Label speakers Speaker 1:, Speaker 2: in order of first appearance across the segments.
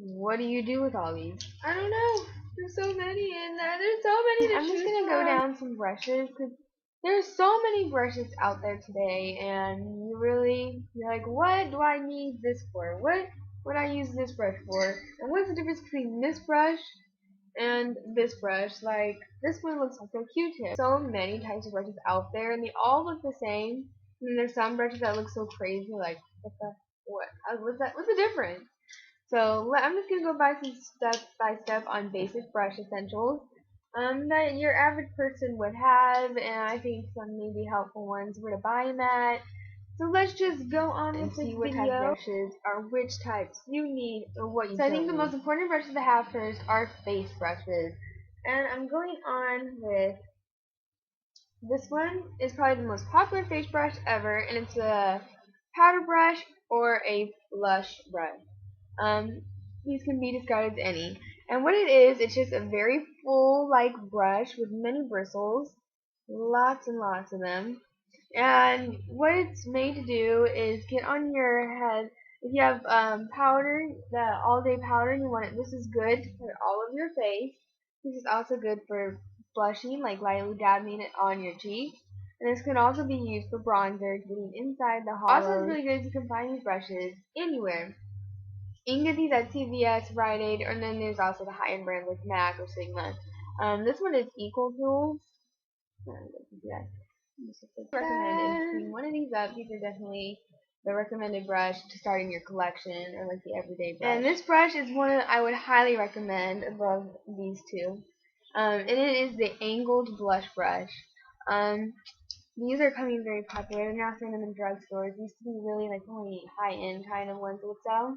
Speaker 1: what do you do with all these? I don't know. There's so many in there. There's so many to choose from. I'm just gonna go down some brushes because there's so many brushes out there today, and you're like, what do I need this for? What would I use this brush for? And what's the difference between this brush and this brush? Like, this one looks like a Q-tip. So many types of brushes out there, and they all look the same. And then there's some brushes that look so crazy, like, what's the difference? So I'm just gonna go by some step by step on basic brush essentials that your average person would have, and I think some maybe helpful ones where to buy them at. So let's just go on and see what type of brushes or which types you need or what you don't. So I think the most important brushes to have first are face brushes, and I'm going on with this one. Is probably the most popular face brush ever, and it's a powder brush or a blush brush. These can be described as any. And what it is, it's just a very full, like, brush with many bristles, lots and lots of them. And what it's made to do is get on your head. If you have powder, the all-day powder, and you want it, this is good for all of your face. This is also good for blushing, like lightly dabbing it on your cheeks. And this can also be used for bronzer, getting inside the hollows. Also, it's really good. You can find these brushes anywhere. You can get these at CVS, Rite Aid, and then there's also the high-end brands like MAC or Sigma. This one is Equal Tools. Recommend picking one of these up. These are definitely the recommended brush to start in your collection, or like the everyday brush. And this brush is one I would highly recommend above these two. And it is the angled blush brush. These are coming very popular. They're now selling them in drugstores. These used to be really like only high-end kind of ones that would sell.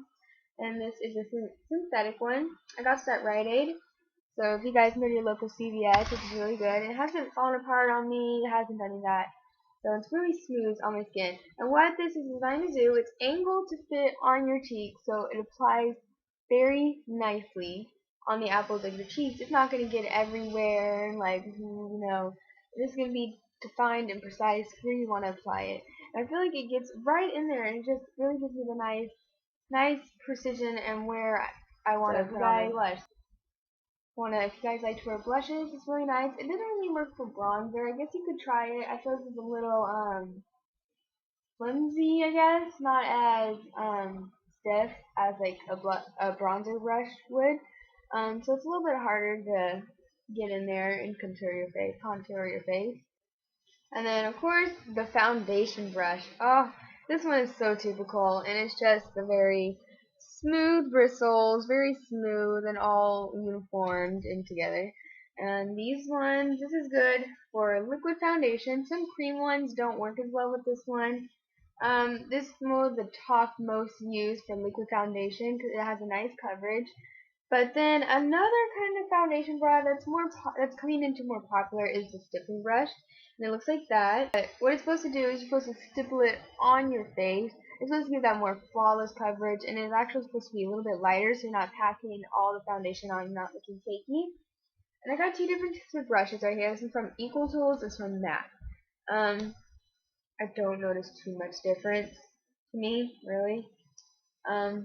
Speaker 1: And this is a synthetic one. I got this at Rite Aid. So if you guys know your local CVS, it's really good. It hasn't fallen apart on me. It hasn't done any of that. So it's really smooth on my skin. And what this is designed to do, it's angled to fit on your cheeks, so it applies very nicely on the apples of your cheeks. It's not going to get everywhere, like, you know, it's going to be defined and precise where you want to apply it. And I feel like it gets right in there, and it just really gives you the nice precision and where I want to put on my blush. If you guys like to wear blushes, it's really nice. It doesn't really work for bronzer. I guess you could try it. I feel like it's a little flimsy, I guess, not as stiff as like a bronzer brush would. So it's a little bit harder to get in there and contour your face. And then of course the foundation brush. Oh, this one is so typical, and it's just a very smooth bristles, very smooth and all uniformed and together. And these ones, this is good for liquid foundation. Some cream ones don't work as well with this one. This is more the top most used for liquid foundation because it has a nice coverage. But then another kind of foundation brush that's coming into more popular is the stippling brush. And it looks like that. But what it's supposed to do is you're supposed to stipple it on your face. It's supposed to give that more flawless coverage, and it's actually supposed to be a little bit lighter so you're not packing all the foundation on and not looking cakey. And I got two different types of brushes right here. This is from Equal Tools, this from MAC. I don't notice too much difference to me, really. I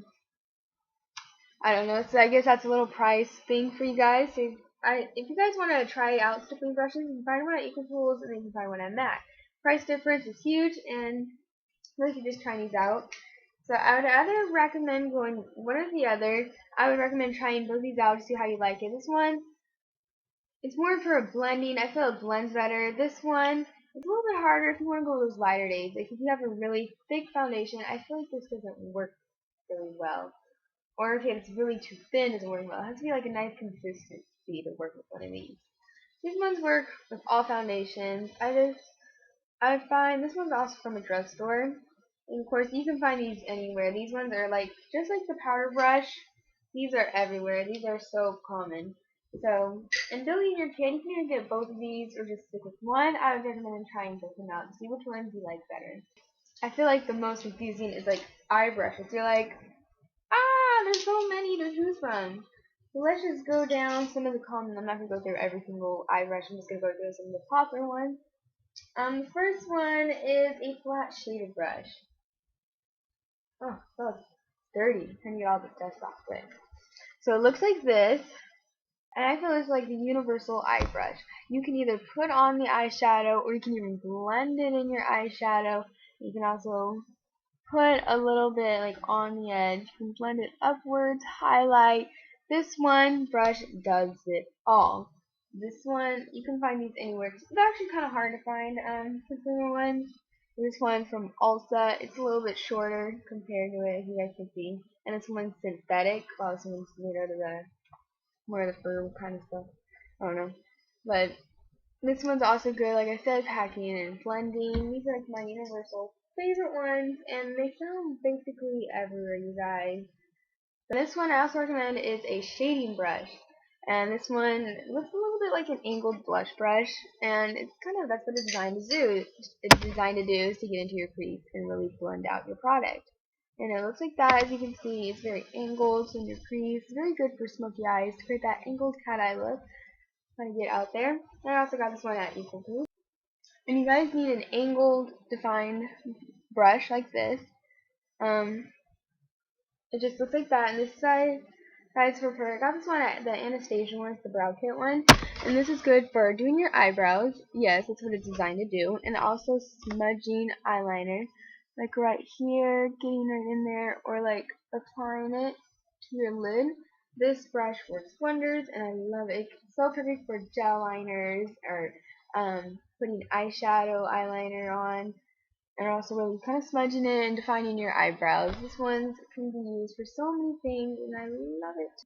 Speaker 1: don't know, so I guess that's a little price thing for you guys. So if you guys want to try out stippling brushes, you can find one at Equal Tools and then you can find one at MAC. Price difference is huge, and really just trying these out. So I would either recommend going one or the other. I would recommend trying both these out to see how you like it. This one, it's more for a blending. I feel it blends better. This one, it's a little bit harder if you want to go those lighter days. Like if you have a really thick foundation, I feel like this doesn't work really well. Or if it's really too thin, it doesn't work well. It has to be like a nice consistency to work with one of these. These ones work with all foundations. I find this one's also from a drugstore. And of course, you can find these anywhere. These ones are like, just like the powder brush, these are everywhere. These are so common. So, in building your kit, you can either get both of these or just stick with one. I would recommend trying both of them out to see which ones you like better. I feel like the most confusing is like eye brushes. You're like, there's so many to choose from. So let's just go down some of the common. I'm not going to go through every single eye brush. I'm just going to go through some of the popular ones. The first one is a flat shaded brush. Oh, so dirty. Turn you all the dust off quick. So it looks like this, and I feel it's like the universal eye brush. You can either put on the eyeshadow, or you can even blend it in your eyeshadow. You can also put a little bit like on the edge. You can blend it upwards, highlight. This one brush does it all. This one, you can find these anywhere. It's actually kind of hard to find consumer ones. This one from Ulta, it's a little bit shorter compared to it, as you guys can see. And this one's synthetic, while this one's made out of the more of the fur kind of stuff. I don't know. But this one's also good, like I said, packing and blending. These are like my universal favorite ones, and they found basically everywhere, you guys. This one I also recommend is a shading brush. And this one looks a little bit like an angled blush brush, and it's kind of, that's what it's designed to do. It's designed to do is to get into your crease and really blend out your product. And it looks like that, as you can see. It's very angled in your crease. It's very good for smoky eyes to create that angled cat eye look. Trying to get out there. And I also got this one at Equal Proof. And you guys need an angled, defined brush like this. It just looks like that. And this size for I got this one at the Anastasia one, it's the brow kit one. And this is good for doing your eyebrows. Yes, that's what it's designed to do. And also smudging eyeliner. Like right here, getting right in there, or like applying it to your lid. This brush works wonders, and I love it. It's so perfect for gel liners, or putting eyeshadow, eyeliner on, and also really kind of smudging it and defining your eyebrows. This one can be used for so many things, and I love it.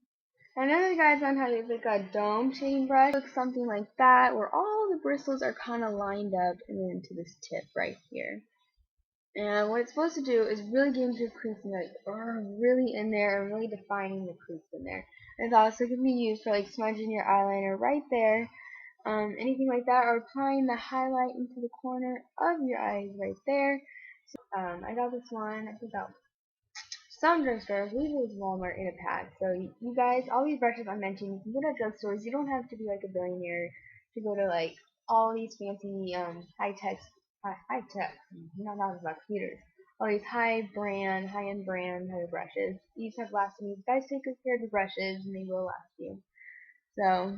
Speaker 1: And another guys on how to make a dome shading brush. Looks something like that, where all the bristles are kind of lined up and then to this tip right here. And what it's supposed to do is really get into your crease and like really in there and really defining the crease in there. And it also can be used for like smudging your eyeliner right there, anything like that, or applying the highlight into the corner of your eyes right there. So, I got this one, I think out some drugstores. I believe it was Walmart in a pack. So you guys, all these brushes I mentioned, you can get at drugstores. You don't have to be like a billionaire to go to like all these fancy high tech, not about computers. All these high-end brand type of brushes. These have lasted me. Guys, take good care of the brushes, and they will last you. So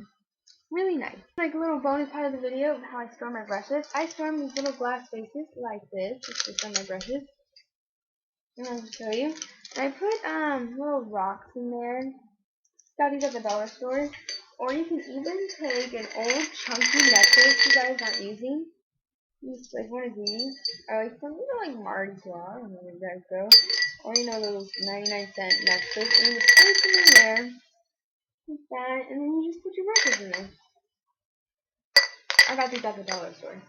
Speaker 1: really nice. Like a little bonus part of the video of how I store my brushes. I store these little glass spaces like this. It's just on my brushes. I'm going to show you. And I put little rocks in there. Got these at the dollar store. Or you can even take an old chunky necklace you guys aren't using. Use like one of these. Or like some, like Mardi Gras. I don't know where you guys go. Or those 99-cent necklace. And you just place them in there. Like that. And then you just put your brushes in there. I got these at the dollar store.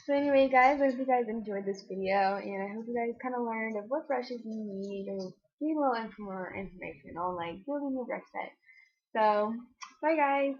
Speaker 1: So anyway, guys, I hope you guys enjoyed this video, and I hope you guys kind of learned of what brushes you need, and get a little more information on like building your brush set. So, bye guys!